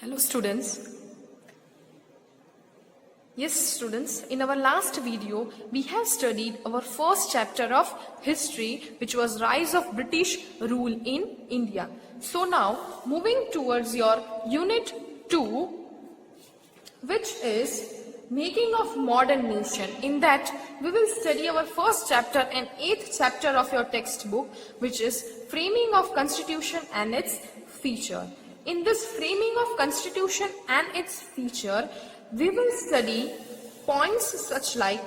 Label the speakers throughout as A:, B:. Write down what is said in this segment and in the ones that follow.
A: Hello students. Yes students, in our last video we have studied our first chapter of history, which was rise of British rule in India. So now moving towards your unit 2, which is making of modern nation. In that we will study our first chapter and 8th chapter of your textbook, which is framing of constitution and its feature. In this framing of constitution and its feature, we will study points such like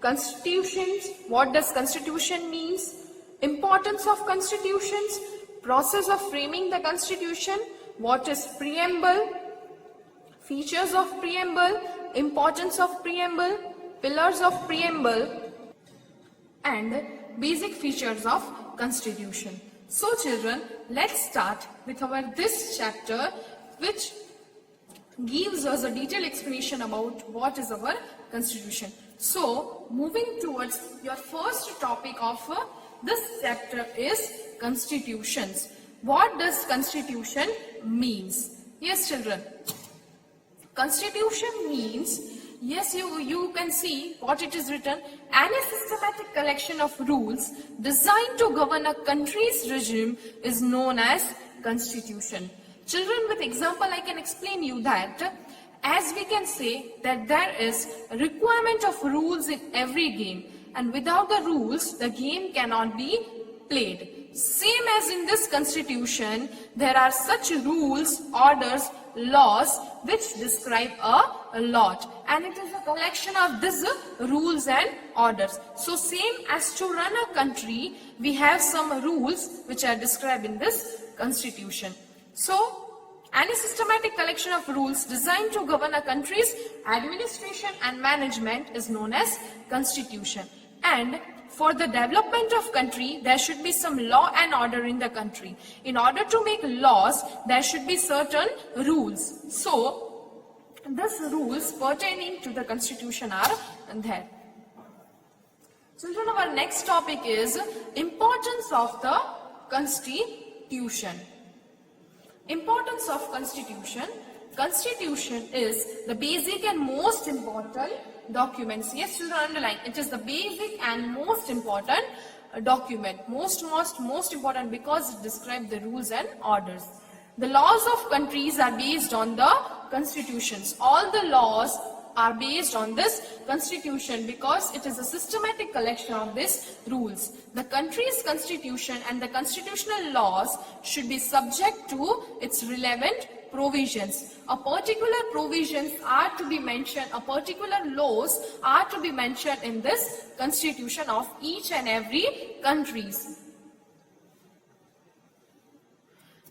A: constitutions, what does constitution means, importance of constitutions, process of framing the constitution, what is preamble, features of preamble, importance of preamble, pillars of preamble, and basic features of constitution. So children, let's start with our this chapter, which gives us a detailed explanation about what is our constitution. So moving towards your first topic of this chapter is constitutions. What does constitution means? Yes children, constitution means, yes, you can see what it is written, any systematic collection of rules designed to govern a country's regime is known as constitution. Children, with example I can explain you that, as we can say that there is a requirement of rules in every game, and without the rules the game cannot be played. Same as in this constitution, there are such rules, orders, laws which describe a lot, and it is a collection of these rules and orders. So same as to run a country, we have some rules which are described in this constitution. So any systematic collection of rules designed to govern a country's administration and management is known as constitution. And for the development of country, there should be some law and order in the country. In order to make laws, there should be certain rules. So these rules pertaining to the constitution are there. Children, our next topic is importance of the constitution. Importance of constitution. Constitution is the basic and most important documents. Yes children, underline, it is the basic and most important document. Most important because it describes the rules and orders. The laws of countries are based on the constitutions. All the laws are based on this constitution because it is a systematic collection of these rules. The country's constitution and the constitutional laws should be subject to its relevant provisions. A particular provisions are to be mentioned, a particular laws are to be mentioned in this constitution of each and every countries.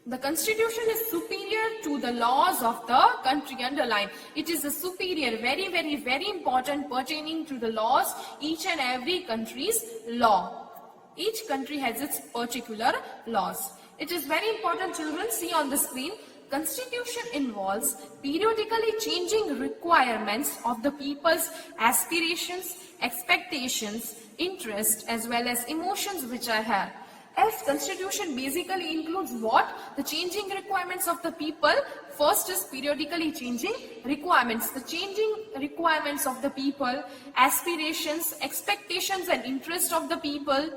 A: The constitution is superior to the laws of the country. Underline, it is a superior, very important pertaining to the laws, each and every country's law. Each country has its particular laws. It is very important, children, see on the screen. Constitution involves periodically changing requirements of the people's aspirations, expectations, interests, as well as emotions which are here. As constitution basically includes what? The changing requirements of the people. First is periodically changing requirements. The changing requirements of the people, aspirations, expectations and interest of the people.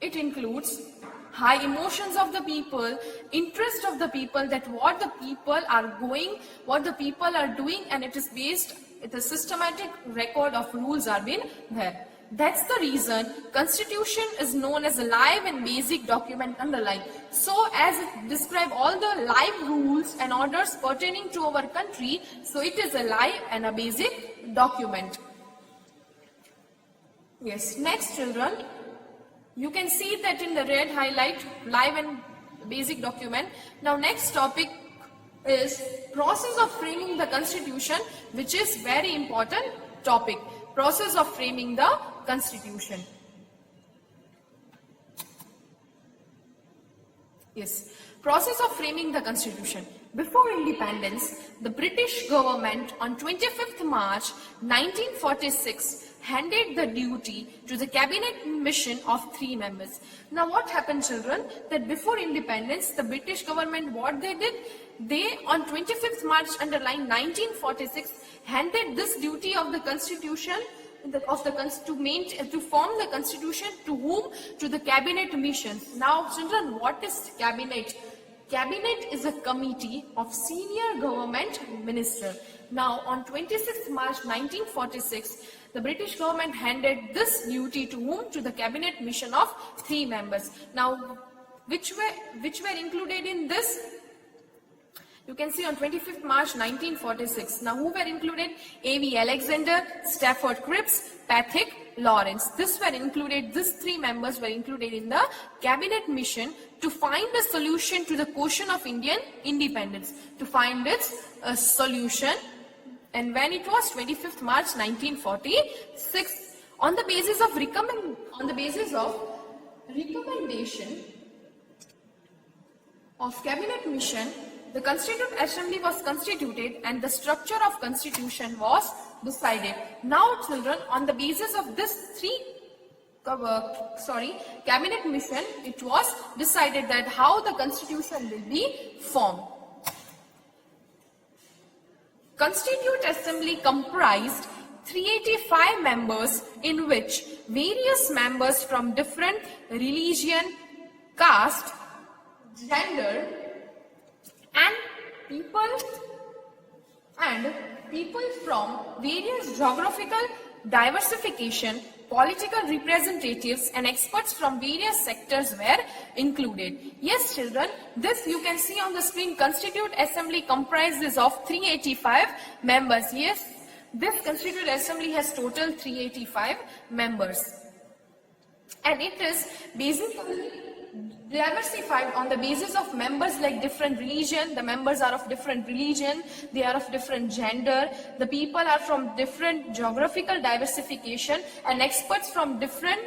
A: It includes high emotions of the people, interest of the people, that what the people are going, what the people are doing, and it is based, it is systematic record of rules are been there. That's the reason constitution is known as a live and basic document. Underline. So as it describes all the live rules and orders pertaining to our country, so it is a live and a basic document. Yes, next children, you can see that in the red highlight, live and basic document. Now next topic is process of framing the constitution, which is very important topic. Process of framing the constitution. Yes, process of framing the constitution. Before independence, the British government on 25th March 1946 handed the duty to the cabinet mission of 3 members. Now what happened children, that before independence the British government, what they did, They on 25th March underline 1946 handed this duty of the constitution to form the constitution to whom? To the cabinet missions. Now children, what is cabinet? Cabinet is a committee of senior government minister. Now on 26th March 1946, the British government handed this duty to whom? To the cabinet mission of 3 members. Now which were included in this? You can see on 25th March 1946. Now who were included? A.V. Alexander, Stafford Cripps, Patrick Lawrence. These 3 members were included in the cabinet mission to find a solution to the question of Indian independence. To find its solution. And when it was 25th March 1946, on the basis of recommendation of cabinet mission, the Constituent Assembly was constituted and the structure of constitution was decided. Now children, on the basis of this cabinet mission, it was decided that how the constitution will be formed. Constituent Assembly comprised 385 members, in which various members from different religion, caste, gender, and people from various geographical diversification, political representatives and experts from various sectors were included. Yes children, this you can see on the screen. Constituent Assembly comprises of 385 members. Yes, this Constituent Assembly has total 385 members. And it is basically diversified on the basis of members like different religion. The members are of different religion, they are of different gender, the people are from different geographical diversification, and experts from different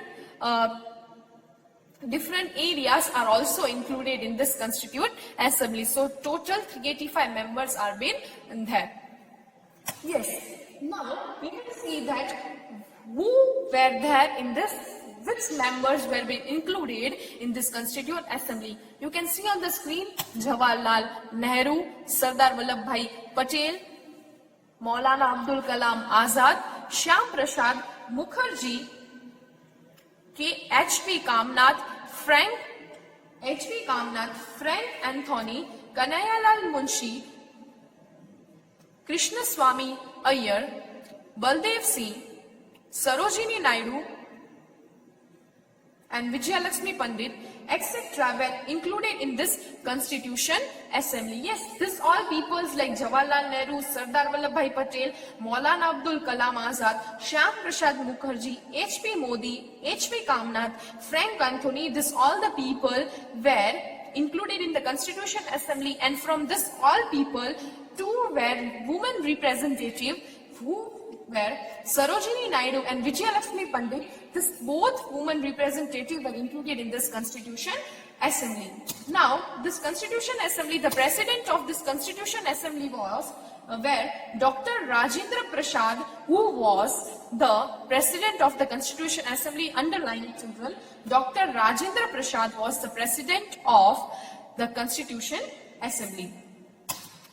A: areas are also included in this Constituent Assembly. So total 385 members are been there. Yes, now we can see that who were there in this, which members were being included in this Constituent Assembly. You can see on the screen Jawaharlal Nehru, Sardar Vallabhbhai Patel, Maulana Abdul Kalam Azad, Shyam Prasad Mukherjee, H.P. Kamnath, Frank Anthony, Kanhaialal Munshi, Krishnaswamy Iyer, Baldev Singh, Sarojini Naidu, and Vijayalakshmi Pandit, etc. were included in this Constitution Assembly. Yes, this all peoples like Jawaharlal Nehru, Sardar Vallabhbhai Patel, Maulana Abdul Kalam Azad, Shyam Prasad Mukherjee, H.P. Modi, H.P. Kamnath, Frank Anthony, this all the people were included in the Constitution Assembly, and from this all people, 2 were women representative, who were Sarojini Naidu and Vijayalakshmi Pandit. This both women representative were included in this Constitution Assembly. Now, this Constitution Assembly, the president of this Constitution Assembly was Dr. Rajendra Prasad, who was the president of the Constitution Assembly. Underline children, Dr. Rajendra Prasad was the president of the Constitution Assembly.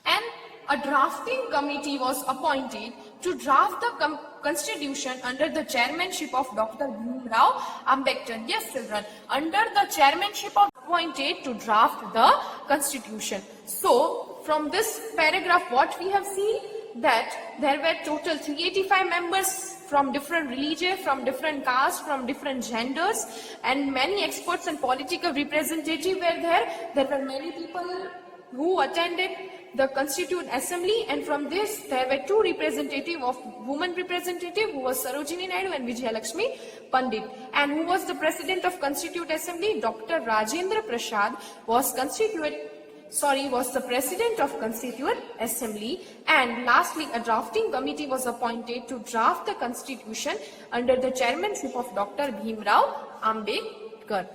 A: And a drafting committee was appointed to draft the constitution under the chairmanship of Dr. Bhimrao Ambedkar. Yes children, under the chairmanship of appointed to draft the constitution. So from this paragraph what we have seen, that there were total 385 members from different religion, from different castes, from different genders, and many experts and political representatives were there. There were many people who attended the Constituent Assembly, and from this there were 2 representatives of women representative, who was Sarojini Naidu and Vijayalakshmi Pandit. And who was the president of Constituent Assembly? Dr. Rajendra Prasad was the president of Constituent Assembly. And lastly, a drafting committee was appointed to draft the constitution under the chairmanship of Dr. Bhimrao Ambedkar.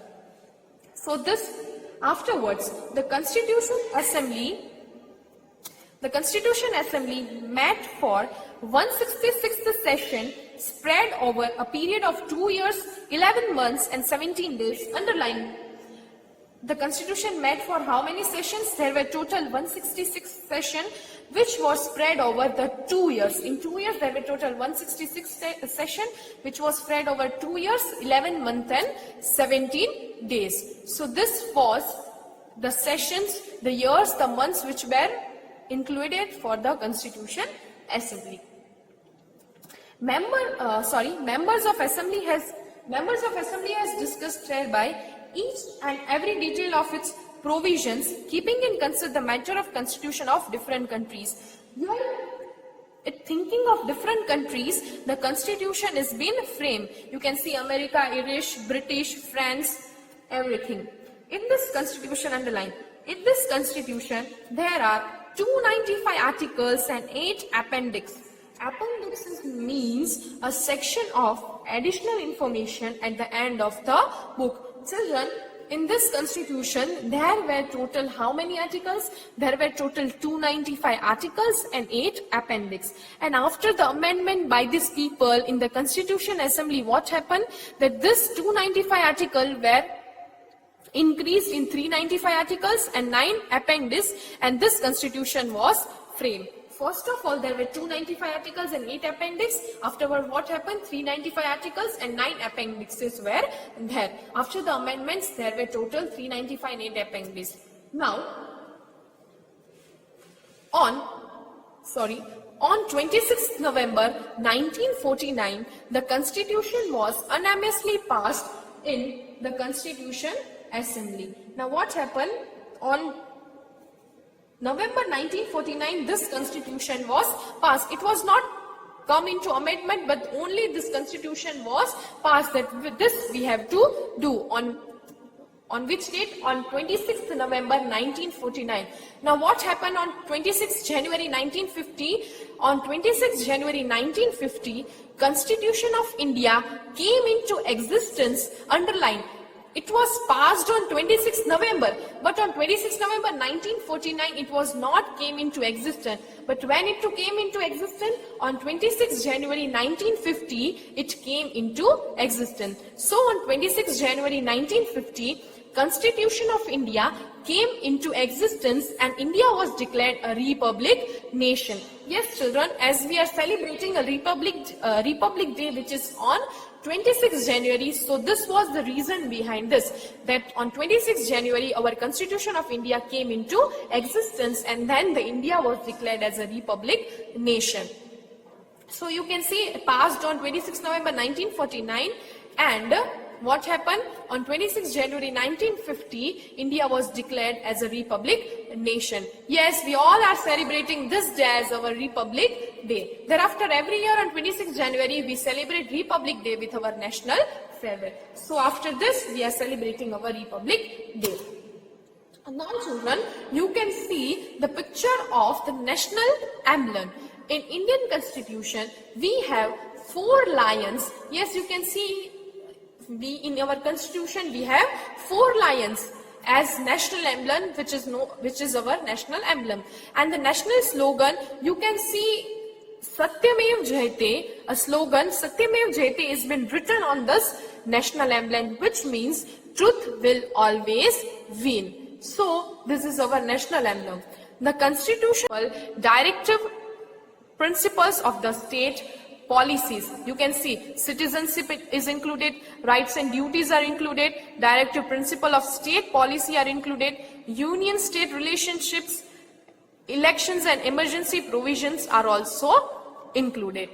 A: So this afterwards, the Constitution Assembly met for 166th session, spread over a period of 2 years, 11 months and 17 days. Underline. The constitution met for how many sessions? There were total 166 sessions, which was spread over the 2 years. In 2 years, there were total 166 sessions, which was spread over 2 years, 11 months and 17 days. So this was the sessions, the years, the months which were included for the Constitution Assembly. Members of Assembly has discussed hereby each and every detail of its provisions, keeping in consider the matter of constitution of different countries. Thinking of different countries, the constitution is being framed. You can see America, Irish, British, France, everything. In this constitution, underline, in this constitution, there are 295 articles and 8 appendix. Appendixes means a section of additional information at the end of the book. Children, in this constitution, there were total how many articles? There were total 295 articles and 8 appendix. And after the amendment by these people in the Constitution Assembly, what happened? That this 295 article were increased in 395 articles and 9 appendix, and this constitution was framed. First of all, there were 295 articles and 8 appendix. Afterward, what happened? 395 articles and 9 appendixes were there. After the amendments, there were total 395 and 8 appendix. Now, on 26th November 1949, the Constitution was unanimously passed in the Constitution Assembly. Now, what happened? On November 1949, this constitution was passed. It was not come into amendment, but only this constitution was passed. That with this we have to do on which date? On 26th November 1949. Now what happened on 26th January 1950? On 26th January 1950, Constitution of India came into existence. Underline, it was passed on 26th November, but on 26th November 1949, it was not came into existence. But when it came into existence, on 26th January 1950, it came into existence. So on 26th January 1950, Constitution of India came into existence and India was declared a republic nation. Yes, children, as we are celebrating a Republic Day, which is on 26th January, so this was the reason behind this, that on 26th January our Constitution of India came into existence and then the India was declared as a republic nation. So you can see it passed on 26th November 1949, and what happened? On 26th January 1950, India was declared as a republic nation. Yes, we all are celebrating this day as our Republic Day. Thereafter, every year on 26th January, we celebrate Republic Day with our national farewell. So after this, we are celebrating our Republic Day. Now children, you can see the picture of the national emblem. In Indian Constitution, we have 4 lions. Yes, you can see in our Constitution we have 4 lions as national emblem, which is our national emblem. And the national slogan, you can see Satyamev Jayate, a slogan Satyamev Jayate has been written on this national emblem, which means truth will always win. So this is our national emblem. The constitutional directive principles of the state policies, you can see citizenship is included, rights and duties are included, directive principle of state policy are included, union state relationships, elections and emergency provisions are also included.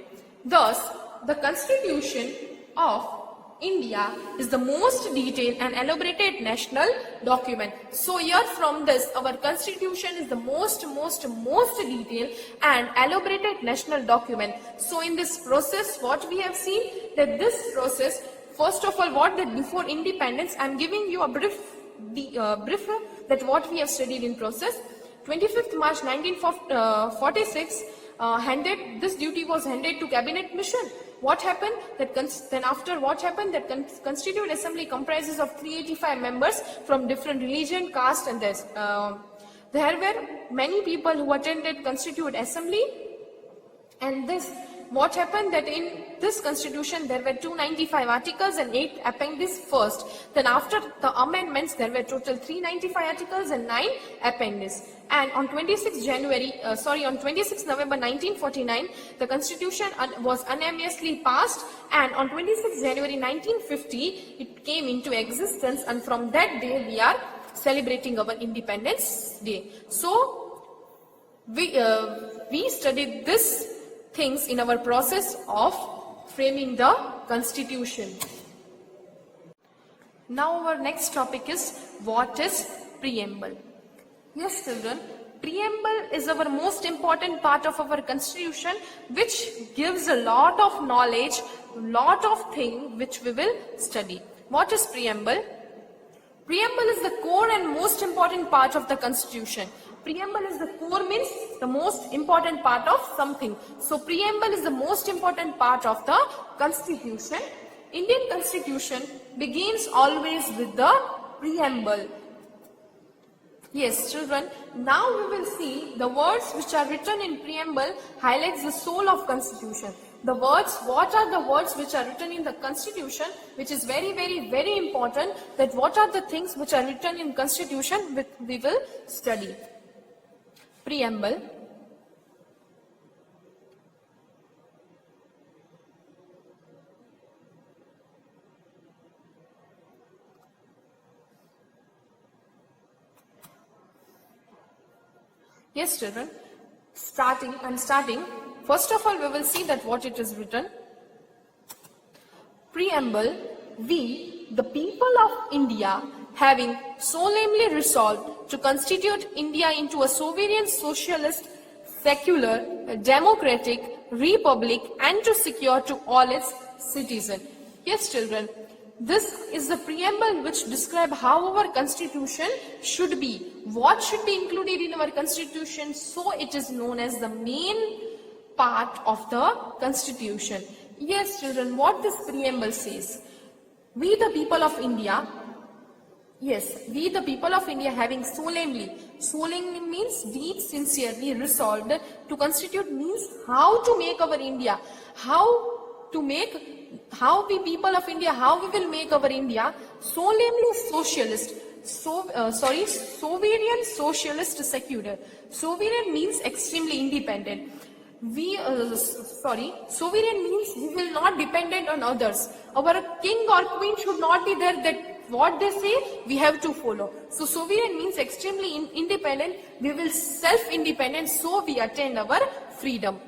A: Thus, the Constitution of India is the most detailed and elaborated national document. So here from this, our Constitution is the most detailed and elaborated national document. So in this process, what we have seen, that this process, first of all, what that before independence, I am giving you a brief that what we have studied in process. 25th March 1946, this duty was handed to Cabinet Mission. What happened? That Constituent Assembly comprises of 385 members from different religion, caste, and this. There were many people who attended Constituent Assembly, and this what happened that in this constitution there were 295 articles and 8 appendices first. Then after the amendments there were total 395 articles and 9 appendices. And on 26 November 1949, the constitution was unanimously passed, and on 26 January 1950, it came into existence, and from that day we are celebrating our Independence Day. So, we studied these things in our process of framing the constitution. Now our next topic is, what is preamble? Yes, children, preamble is our most important part of our constitution, which gives a lot of knowledge, lot of things which we will study. What is preamble? Preamble is the core and most important part of the constitution. Preamble is the core, means the most important part of something. So preamble is the most important part of the constitution. Indian constitution begins always with the preamble. Yes, children, now we will see the words which are written in preamble highlights the soul of constitution. The words, what are the words which are written in the constitution, which is very, very, very important, that what are the things which are written in constitution we will study. Preamble. Yes, children, starting. First of all, we will see that what it is written. Preamble, we, the people of India, having solemnly resolved to constitute India into a sovereign, socialist, secular, democratic republic, and to secure to all its citizens. Yes, children, this is the preamble which describes how our constitution should be. What should be included in our constitution? So it is known as the main part of the constitution. Yes, children, what this preamble says? We the people of India, yes, we the people of India having solemnly means deep, sincerely resolved to constitute, means how to make our India, how we people of India, how we will make our India solemnly socialist, sovereign, socialist, secular. Sovereign means extremely independent. Sovereign means we will not dependent on others. Our king or queen should not be there that what they say we have to follow. So sovereign means extremely independent. We will self-independent, so we attain our freedom.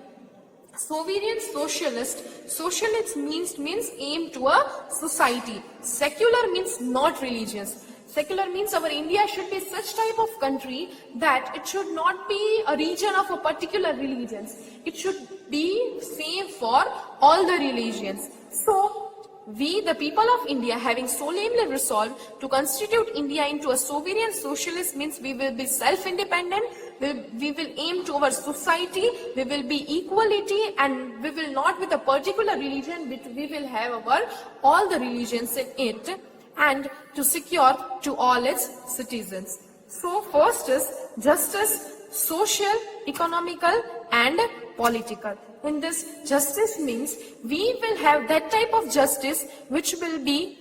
A: Sovereign, socialist means aim to a society. Secular means not religious. Secular means our India should be such type of country that it should not be a region of a particular religions. It should be same for all the religions. So, we, the people of India, having solemnly resolved to constitute India into a sovereign socialist, means we will be self-independent, we will aim to our society, we will be equality, and we will not with a particular religion, but we will have our all the religions in it, and to secure to all its citizens. So first is justice, social, economical, and political. In this, justice means we will have that type of justice which will be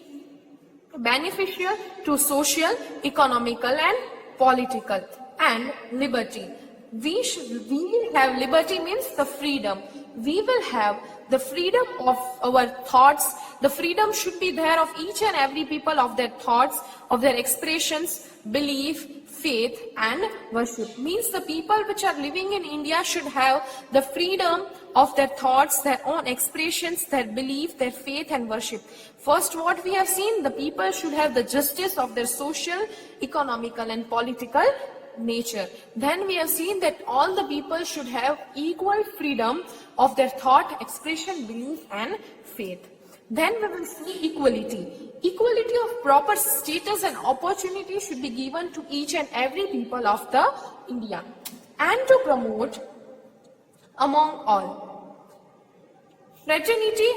A: beneficial to social, economical, and political. And liberty. We will have liberty means the freedom. We will have the freedom of our thoughts. The freedom should be there of each and every people of their thoughts, of their expressions, belief, faith, and worship. Means the people which are living in India should have the freedom of their thoughts, their own expressions, their belief, their faith, and worship. First, what we have seen, the people should have the justice of their social, economical, and political nature. Then we have seen that all the people should have equal freedom of their thought, expression, belief, and faith. Then we will see equality. Equality of proper status and opportunity should be given to each and every people of the India, and to promote among all fraternity,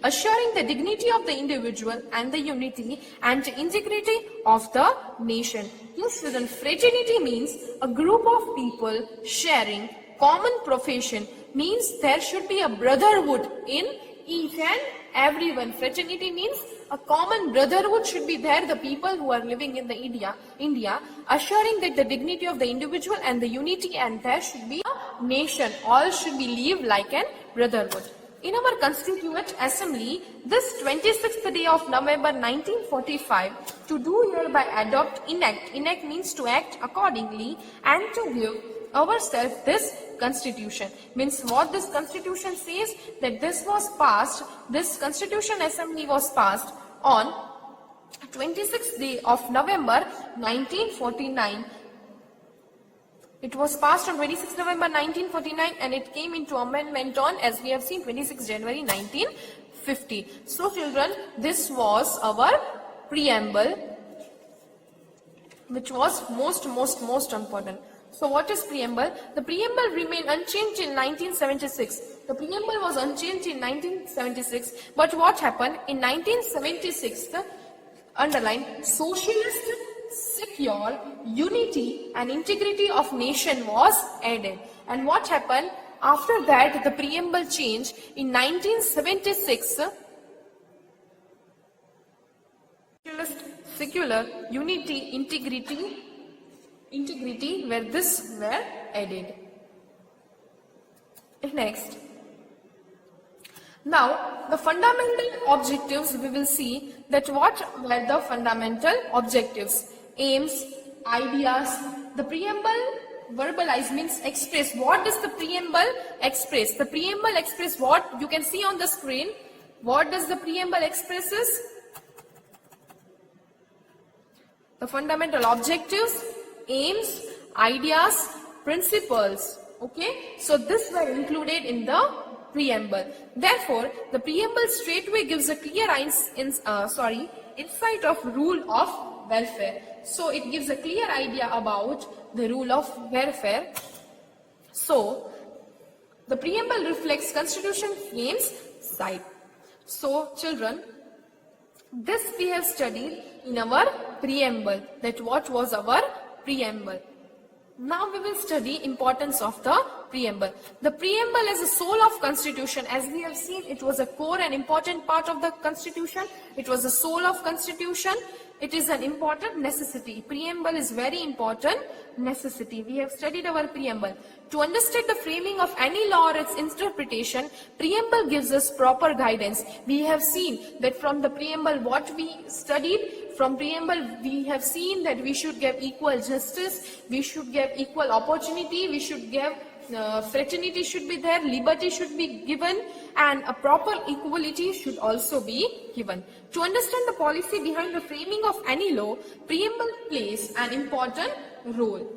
A: assuring the dignity of the individual and the unity and integrity of the nation. Yes, children, fraternity means a group of people sharing common profession, means there should be a brotherhood in each and everyone. Fraternity means a common brotherhood should be there, the people who are living in the India, assuring that the dignity of the individual and the unity, and there should be a nation. All should be live like an brotherhood. In our Constituent Assembly, this 26th day of November 1945, to do hereby adopt, enact means to act accordingly, and to give ourselves this Constitution. Means what this Constitution says, that this Constitution Assembly was passed on 26th day of November 1949. It was passed on 26 November 1949 and it came into amendment on, as we have seen, 26 January 1950. So children, this was our preamble, which was most important. So what is preamble? The preamble remained unchanged in 1976. The preamble was unchanged in 1976, but what happened in 1976? Underline, socialist, secure, unity and integrity of nation was added. And what happened after that? The preamble changed in 1976. Socialist, secular, unity, integrity where this were added. Next, now the fundamental objectives, we will see that what were the fundamental objectives, aims, ideas. The preamble verbalize means express. What does the preamble express? The preamble express what you can see on the screen. What does the preamble expresses? The fundamental objectives, aims, ideas, principles. Okay, so this were included in the preamble. Therefore, the preamble straightway gives a clear insight of rule of welfare. So it gives a clear idea about the rule of welfare. So the preamble reflects Constitution aims side. So children, this we have studied in our preamble, that what was our preamble. Now we will study importance of the preamble. The preamble is the soul of Constitution. As we have seen, it was a core and important part of the Constitution. It was the soul of Constitution. It is an important necessity. Preamble is very important necessity. We have studied our preamble. To understand the framing of any law or its interpretation, preamble gives us proper guidance. We have seen that from the preamble what we studied. From preamble, we have seen that we should give equal justice, we should give equal opportunity, we should give fraternity should be there, liberty should be given, and a proper equality should also be given. To understand the policy behind the framing of any law, preamble plays an important role.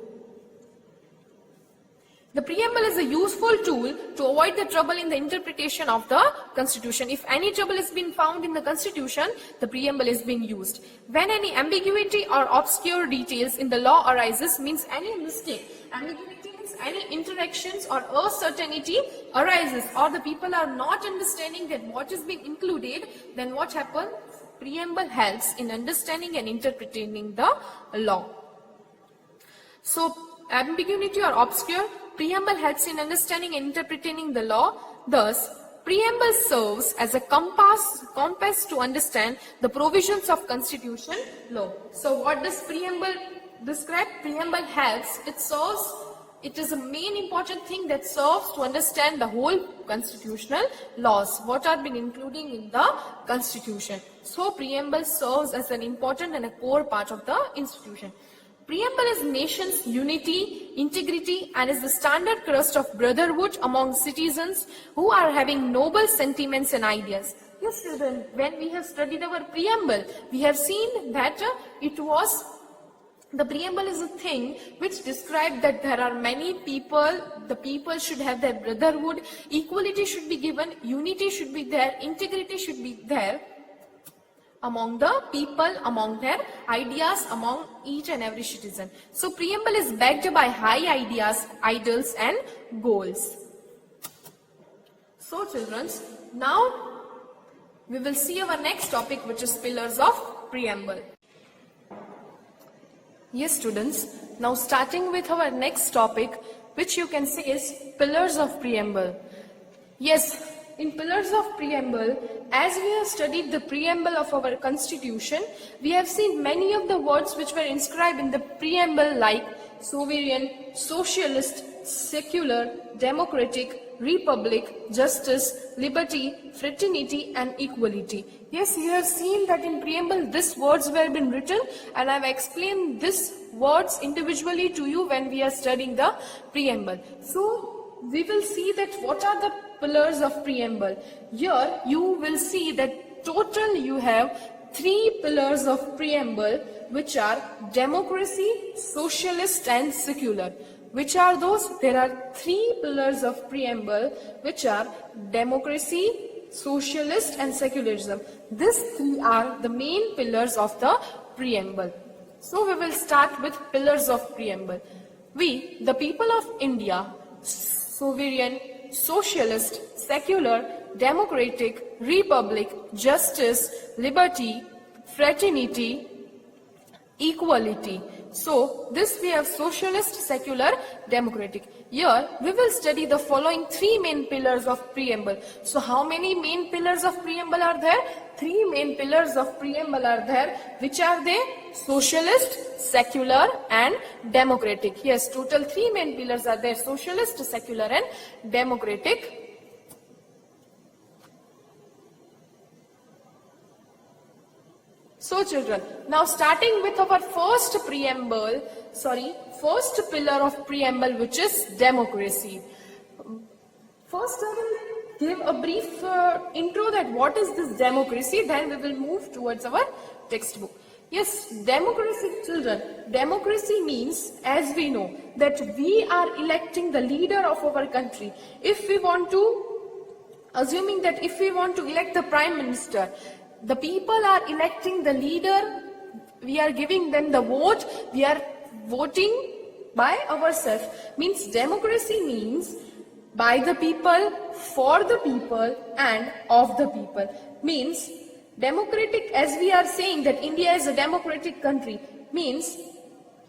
A: The preamble is a useful tool to avoid the trouble in the interpretation of the Constitution. If any trouble has been found in the Constitution, the preamble is being used. When any ambiguity or obscure details in the law arises, means any mistake. Ambiguity means any interactions or uncertainty arises, or the people are not understanding that what is being included, then what happens? Preamble helps in understanding and interpreting the law. So ambiguity or obscure, preamble helps in understanding and interpreting the law. Thus, preamble serves as a compass to understand the provisions of Constitution law. So what does preamble describe? Preamble helps. It is a main important thing that serves to understand the whole constitutional laws, what are been including in the Constitution. So preamble serves as an important and a core part of the institution. Preamble is nation's unity, integrity, and is the standard crust of brotherhood among citizens who are having noble sentiments and ideas. Yes, children, when we have studied our preamble, we have seen that the preamble is a thing which describes that there are many people, the people should have their brotherhood, equality should be given, unity should be there, integrity should be there among the people, among their ideas, among each and every citizen. So preamble is backed by high ideas, ideals and goals. So children, now we will see our next topic, which is pillars of preamble. Yes students, now starting with our next topic, which you can see is pillars of preamble. Yes, in pillars of preamble, as we have studied the preamble of our constitution, we have seen many of the words which were inscribed in the preamble like sovereign, socialist, secular, democratic, republic, justice, liberty, fraternity and equality. Yes, you have seen that in preamble these words were been written, and I have explained these words individually to you when we are studying the preamble. So we will see that what are the pillars of preamble. Here you will see that total you have 3 pillars of preamble, which are democracy, socialist and secular. Which are those? There are 3 pillars of preamble, which are democracy, socialist and secularism. These 3 are the main pillars of the preamble. So we will start with pillars of preamble. We, the people of India, sovereign, socialist, secular, democratic, republic, justice, liberty, fraternity, equality. So this we have socialist, secular, democratic. Here we will study the following 3 main pillars of preamble. So how many main pillars of preamble are there? 3 main pillars of preamble are there. Which are they? Socialist, secular and democratic. Yes, total 3 main pillars are there: socialist, secular and democratic. So children, now starting with our first pillar of preamble, which is democracy. First I will give a brief intro that what is this democracy, then we will move towards our textbook. Yes, democracy children, democracy means, as we know, that we are electing the leader of our country. If we want to elect the prime minister, the people are electing the leader, we are giving them the vote, we are voting by ourselves. Means democracy means by the people, for the people and of the people. Means democratic, as we are saying that India is a democratic country, means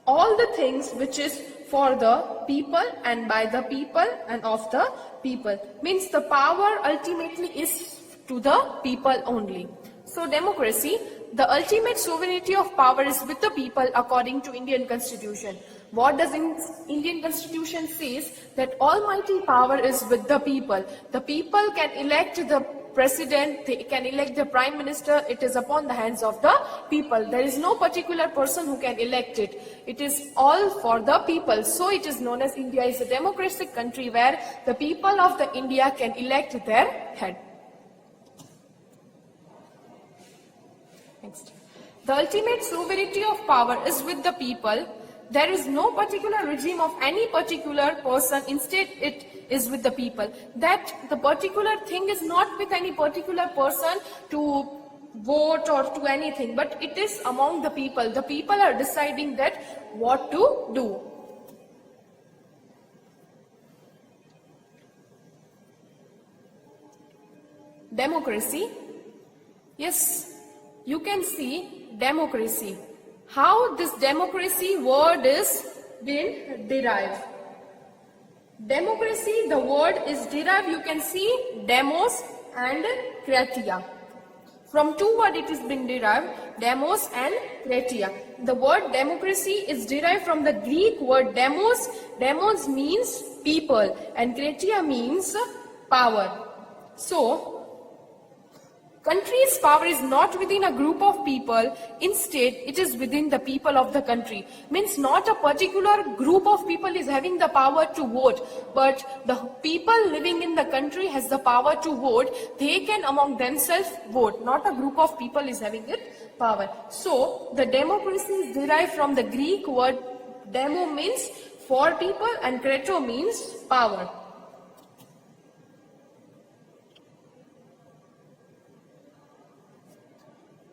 A: all the things which is for the people and by the people and of the people. Means the power ultimately is to the people only. So democracy, the ultimate sovereignty of power is with the people according to Indian Constitution. What does Indian Constitution says? That almighty power is with the people. The people can elect the president, they can elect the prime minister. It is upon the hands of the people. There is no particular person who can elect it. It is all for the people. So it is known as India is a democratic country where the people of the India can elect their head. Next. The ultimate sovereignty of power is with the people. There is no particular regime of any particular person. Instead, it is with the people. That the particular thing is not with any particular person to vote or to anything, but it is among the people. The people are deciding that what to do. Democracy. Yes. You can see democracy. How this democracy word is been derived. Democracy, the word is derived, you can see demos and kratia. From 2 words it is been derived, demos and kratia. The word democracy is derived from the Greek word demos. Demos means people and kratia means power. So, country's power is not within a group of people, instead it is within the people of the country. Means not a particular group of people is having the power to vote, but the people living in the country has the power to vote. They can among themselves vote, not a group of people is having it power. So the democracy is derived from the Greek word demo means for people and krato means power.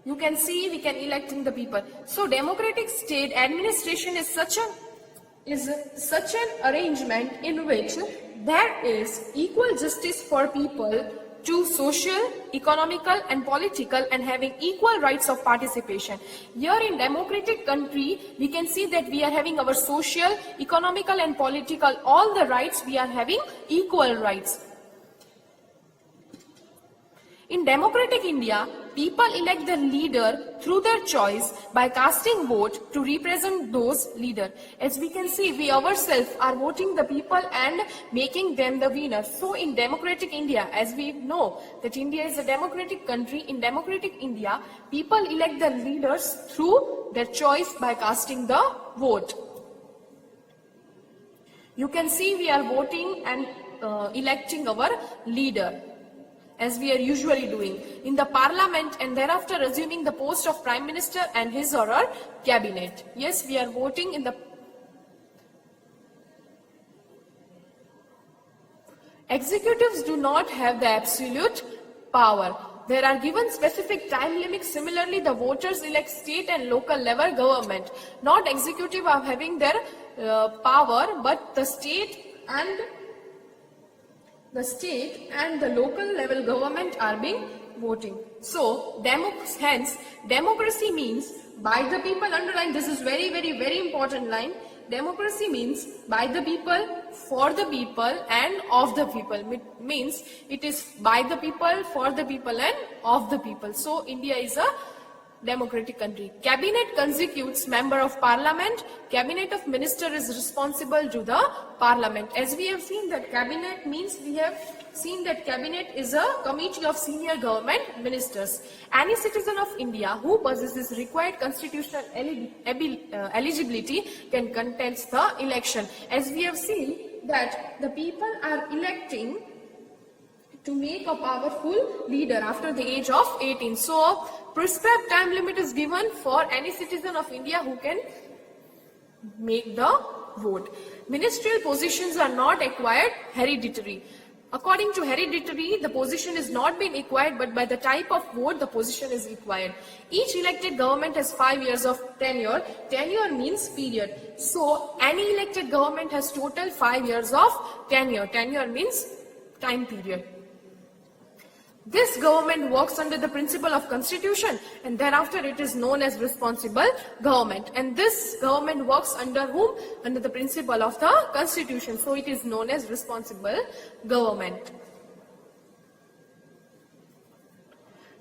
A: You can see we can elect in the people. So democratic state administration is such an arrangement in which there is equal justice for people to social, economical and political and having equal rights of participation. Here in democratic country, we can see that we are having our social, economical and political, all the rights we are having equal rights. In democratic India, people elect their leader through their choice by casting vote to represent those leader. As we can see, we ourselves are voting the people and making them the winner. So in democratic India, as we know that India is a democratic country, in democratic India, people elect their leaders through their choice by casting the vote. You can see we are voting and electing our leader, as we are usually doing in the parliament, and thereafter assuming the post of prime minister and his or her cabinet. Yes, we are voting in the executives do not have the absolute power. There are given specific time limits. Similarly, the voters elect state and local level government. Not executive are having their power, but the state and the local level government are being voting. So, hence, democracy means by the people, underline this is very, very, very important line. Democracy means by the people, for the people and of the people. It means it is by the people, for the people and of the people. So, India is a democratic country. Cabinet constitutes member of parliament. Cabinet of minister is responsible to the parliament. As we have seen that cabinet means, we have seen that cabinet is a committee of senior government ministers. Any citizen of India who possesses required constitutional eligibility can contest the election. As we have seen that the people are electing to make a powerful leader after the age of 18. So, prescribed time limit is given for any citizen of India who can make the vote. Ministerial positions are not acquired hereditary. According to hereditary, the position is not being acquired, but by the type of vote, the position is acquired. Each elected government has 5 years of tenure. Tenure means period. So, any elected government has total 5 years of tenure. Tenure means time period. This government works under the principle of constitution, and thereafter it is known as responsible government. And this government works under whom? Under the principle of the constitution. So it is known as responsible government.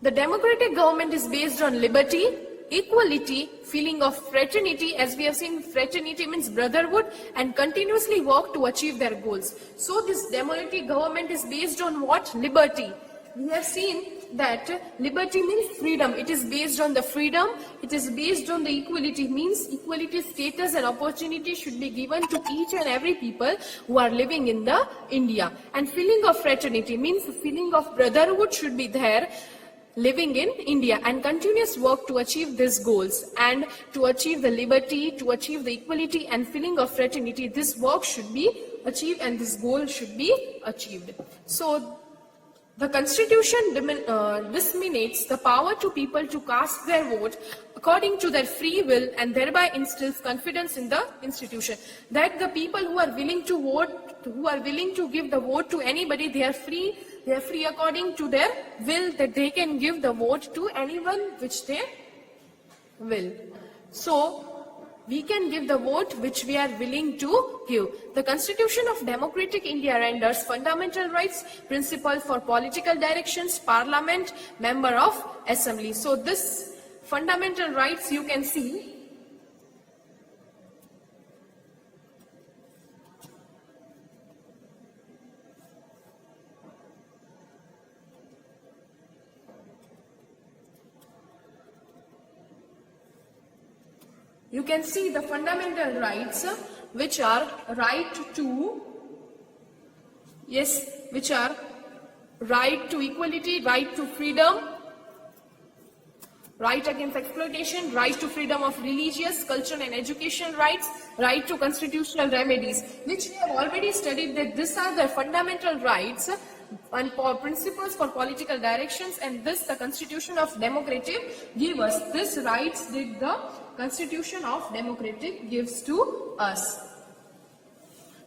A: The democratic government is based on liberty, equality, feeling of fraternity. As we have seen, fraternity means brotherhood, and continuously work to achieve their goals. So this democratic government is based on what? Liberty. We have seen that liberty means freedom. It is based on the freedom. It is based on the equality, means equality, status and opportunity should be given to each and every people who are living in the India. And feeling of fraternity means feeling of brotherhood should be there living in India, and continuous work to achieve these goals and to achieve the liberty, to achieve the equality and feeling of fraternity. This work should be achieved and this goal should be achieved. So, the Constitution disseminates the power to people to cast their vote according to their free will, and thereby instills confidence in the institution. That the people who are willing to vote, who are willing to give the vote to anybody, they are free according to their will, that they can give the vote to anyone which they will. So, we can give the vote which we are willing to give. The Constitution of Democratic India renders fundamental rights, principle for political directions, parliament, member of assembly. So this fundamental rights you can see the fundamental rights which are right to equality, right to freedom, right against exploitation, right to freedom of religious, cultural and education rights, right to constitutional remedies, which we have already studied that these are the fundamental rights and principles for political directions, and this the Constitution of Democratic gives us. These rights did the Constitution of Democratic gives to us.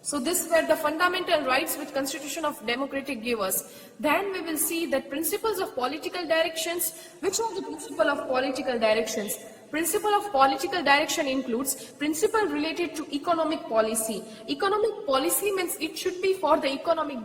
A: So these were the fundamental rights which Constitution of Democratic gave us. Then we will see that principles of political directions. Which are the principle of political directions? Principle of political direction includes principle related to economic policy. Economic policy means it should be for the economic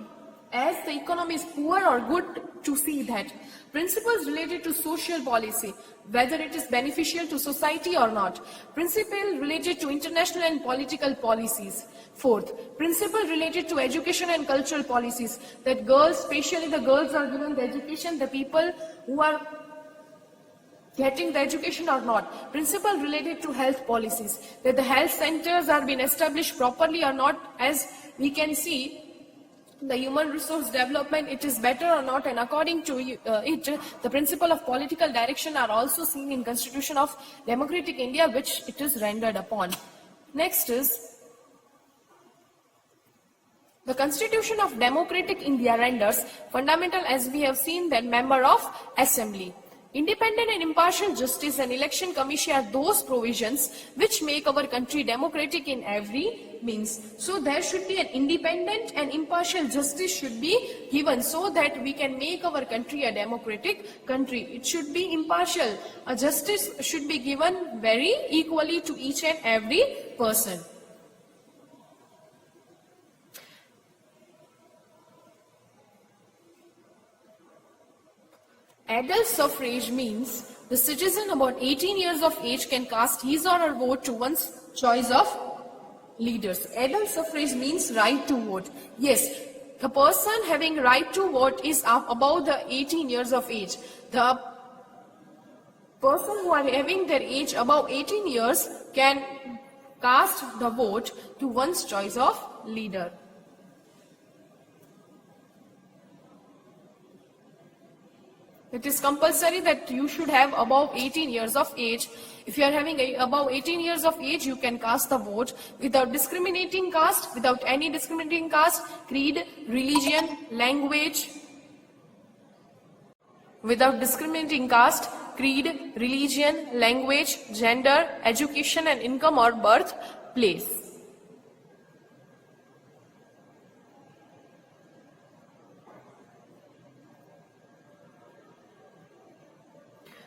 A: as the economy is poor or good to see that. Principles related to social policy, whether it is beneficial to society or not. Principle related to international and political policies. Fourth, principle related to education and cultural policies, that girls, especially the girls, are given the education, the people who are getting the education or not. Principle related to health policies, that the health centers are being established properly or not, as we can see the human resource development, it is better or not, and according to it, the principle of political direction are also seen in Constitution of Democratic India, which it is rendered upon. Next is the Constitution of Democratic India renders fundamental, as we have seen, that member of assembly. Independent and impartial justice and election commission are those provisions which make our country democratic in every means. So there should be an independent and impartial justice should be given so that we can make our country a democratic country. It should be impartial. A justice should be given very equally to each and every person. Adult suffrage means the citizen about 18 years of age can cast his or her vote to one's choice of leaders. Adult suffrage means right to vote. Yes, the person having right to vote is above the 18 years of age. The person who are having their age above 18 years can cast the vote to one's choice of leader. It is compulsory that you should have above 18 years of age. If you are having above 18 years of age, you can cast the vote without discriminating caste, without any discriminating caste, creed, religion, language, without discriminating caste, creed, religion, language, gender, education and income or birth place.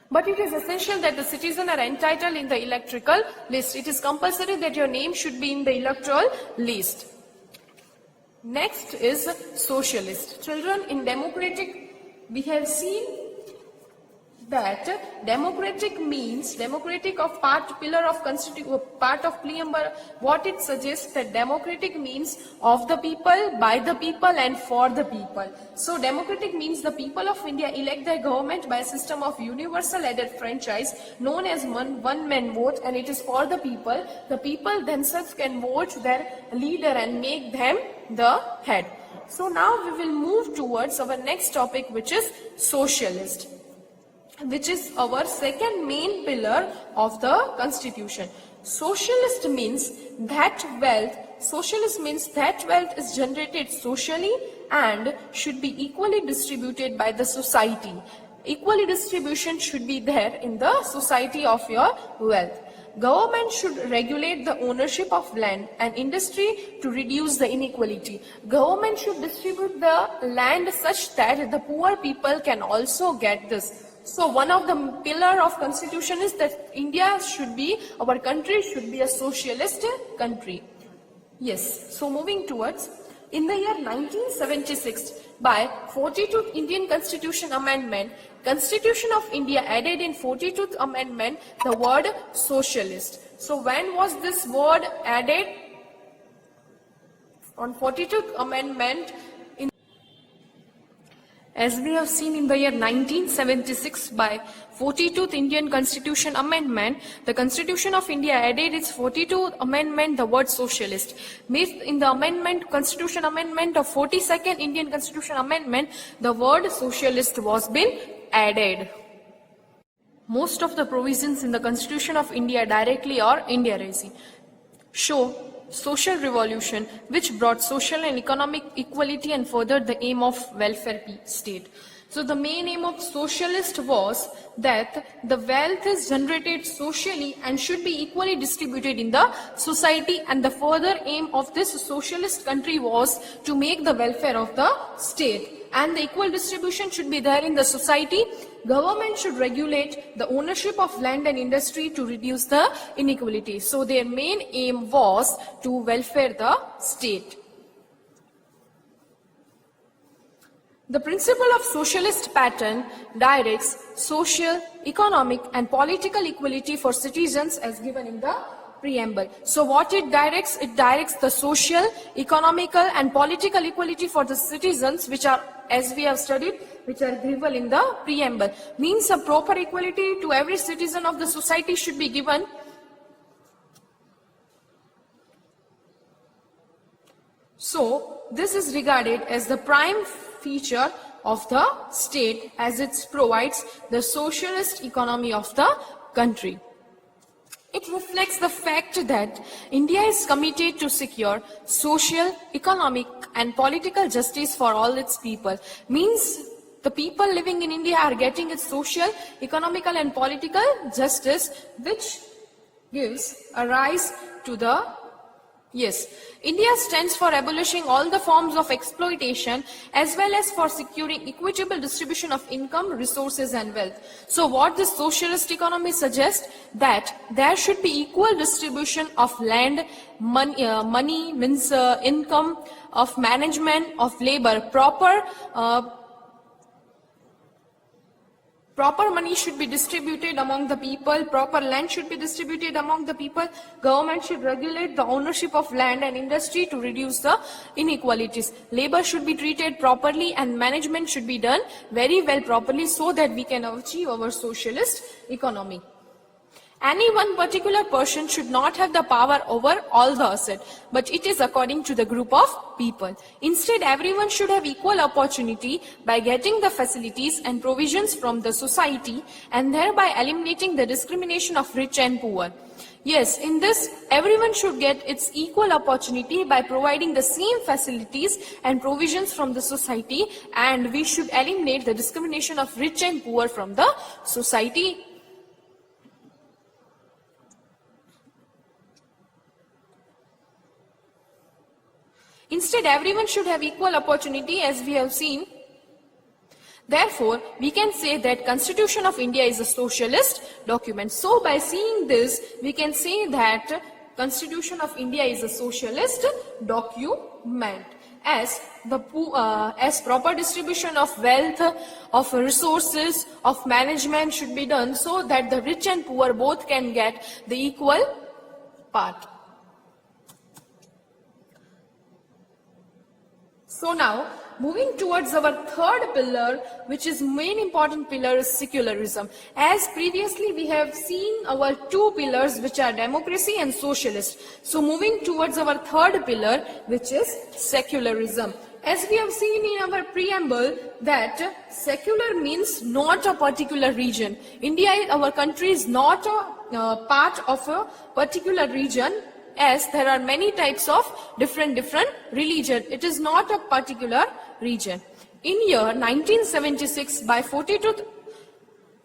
A: But it is essential that the citizens are entitled in the electoral list. It is compulsory that your name should be in the electoral list. Next is socialist. Children, in democratic, we have seen that democratic means, democratic of pillar of part of preamble, what it suggests that democratic means of the people, by the people and for the people. So democratic means the people of India elect their government by a system of universal added franchise known as one man vote, and it is for the people. The people themselves can vote their leader and make them the head. So now we will move towards our next topic, which is socialist, which is our second main pillar of the constitution. Socialist means that wealth is generated socially and should be equally distributed by the society. Equally distribution should be there in the society of your wealth. Government should regulate the ownership of land and industry to reduce the inequality. Government should distribute the land such that the poor people can also get this. So one of the pillar of constitution is that our country should be a socialist country. Yes, so moving towards, in the year 1976, by 42th Indian Constitution Amendment, Constitution of India added in 42th Amendment the word socialist. So when was this word added? On 42th Amendment. As we have seen in the year 1976 by 42th Indian Constitution Amendment, the Constitution of India added its 42th Amendment the word socialist. In the Constitution Amendment of 42nd Indian Constitution Amendment, the word socialist was been added. Most of the provisions in the Constitution of India directly or indirectly show social revolution which brought social and economic equality and furthered the aim of welfare state. So the main aim of socialist was that the wealth is generated socially and should be equally distributed in the society, and the further aim of this socialist country was to make the welfare of the state, and the equal distribution should be there in the society. Government should regulate the ownership of land and industry to reduce the inequality. So their main aim was to welfare the state. The principle of socialist pattern directs social, economic and political equality for citizens as given in the preamble. So what it directs the social, economical and political equality for the citizens, which are, as we have studied, which are given in the preamble. Means a proper equality to every citizen of the society should be given. So this is regarded as the prime feature of the state, as it provides the socialist economy of the country. It reflects the fact that India is committed to secure social, economic and political justice for all its people. Means the people living in India are getting its social, economical and political justice, which gives a rise to the India stands for abolishing all the forms of exploitation as well as for securing equitable distribution of income, resources and wealth. So what this socialist economy suggests, that there should be equal distribution of land, money means income, of management, of labor, proper money should be distributed among the people, proper land should be distributed among the people, government should regulate the ownership of land and industry to reduce the inequalities. Labor should be treated properly and management should be done very well properly so that we can achieve our socialist economy. Any one particular person should not have the power over all the asset, but it is according to the group of people. Instead, everyone should have equal opportunity by getting the facilities and provisions from the society and thereby eliminating the discrimination of rich and poor. Yes, in this, everyone should get its equal opportunity by providing the same facilities and provisions from the society, and we should eliminate the discrimination of rich and poor from the society. Instead, everyone should have equal opportunity, as we have seen. Therefore, we can say that Constitution of India is a socialist document. So, by seeing this, we can say that Constitution of India is a socialist document. As proper distribution of wealth, of resources, of management should be done so that the rich and poor both can get the equal part. So now, moving towards our third pillar, which is main important pillar, is secularism. As previously we have seen our two pillars, which are democracy and socialist. So moving towards our third pillar, which is secularism. As we have seen in our preamble, that secular means not a particular region. India, our country, is not a part of a particular region, as there are many types of different religion. It is not a particular region. In year 1976, by 42th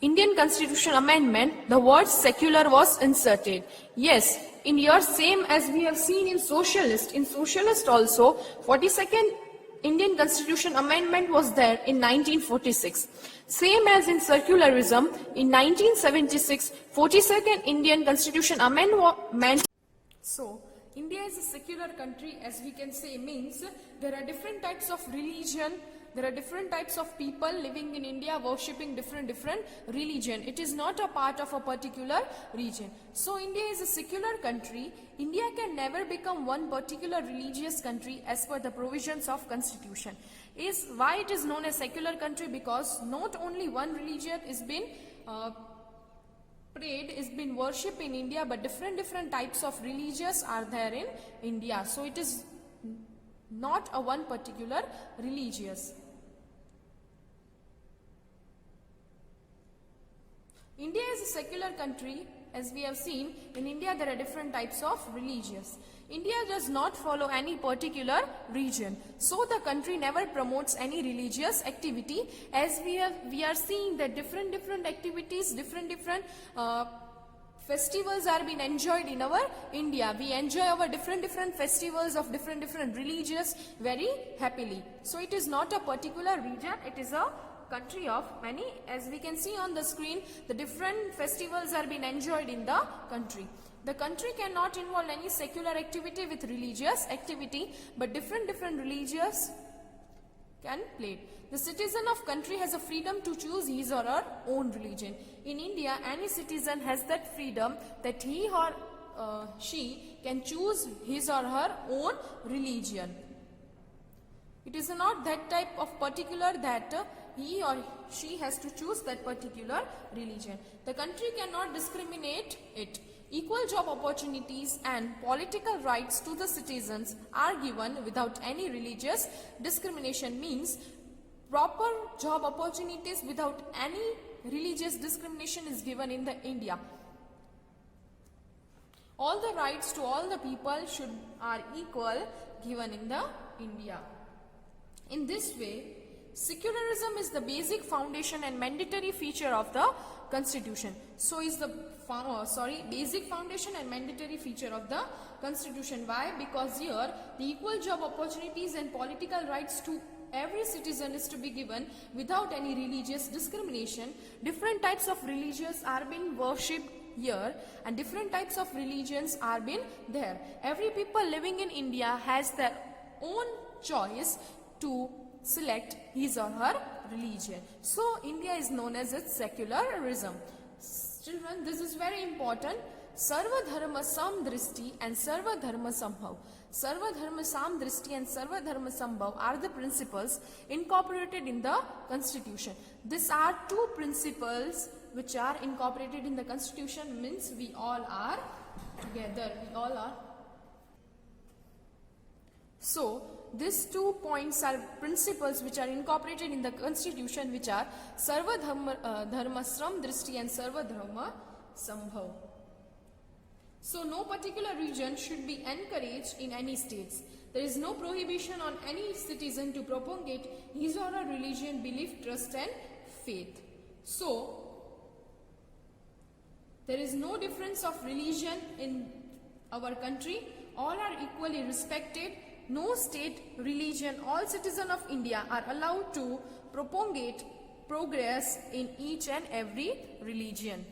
A: Indian Constitution Amendment, the word secular was inserted. Yes, in year same as we have seen in socialist also, 42nd Indian Constitution Amendment was there in 1946. Same as in secularism, in 1976, 42nd Indian Constitution Amendment. So, India is a secular country, as we can say, means there are different types of religion, there are different types of people living in India worshipping different religion. It is not a part of a particular region. So, India is a secular country. India can never become one particular religious country as per the provisions of Constitution. Is why it is known as secular country, because not only one religion is been is been worshipped in India, but different types of religions are there in India. So it is not a one particular religious. India is a secular country. As we have seen, in India there are different types of religions. India does not follow any particular region. So the country never promotes any religious activity, as we are seeing that different activities, different festivals are being enjoyed in our India. We enjoy our different festivals of different religions very happily. So it is not a particular region, it is a country of many. As we can see on the screen, the different festivals are being enjoyed in the country. The country cannot involve any secular activity with religious activity, but different religious can play. The citizen of country has a freedom to choose his or her own religion. In India, any citizen has that freedom that he or she can choose his or her own religion. It is not that type of particular that he or she has to choose that particular religion. The country cannot discriminate it. Equal job opportunities and political rights to the citizens are given without any religious discrimination, means proper job opportunities without any religious discrimination is given in the India. All the rights to all the people are equal given in the India. In this way, secularism is the basic foundation and mandatory feature of the Constitution. So is the basic foundation and mandatory feature of the Constitution. Why? Because here the equal job opportunities and political rights to every citizen is to be given without any religious discrimination. Different types of religions are being worshipped here and different types of religions are being there. Every people living in India has their own choice to select his or her religion. So India is known as its secularism. Children, this is very important. Sarva Dharma Samdrishti and Sarva Dharma Sambhav. Sarva Dharma Samdrishti and Sarva Dharma Sambhav are the principles incorporated in the Constitution. These are two principles which are incorporated in the Constitution, means we all are together. We all are. So these 2 points are principles which are incorporated in the Constitution, which are Sarva Dharma Samdrishti and Sarva Dharma Sambhav. So no particular region should be encouraged in any states. There is no prohibition on any citizen to propagate his or her religion, belief, trust and faith. So there is no difference of religion in our country. All are equally respected. No state, religion, all citizens of India are allowed to propagate progress in each and every religion.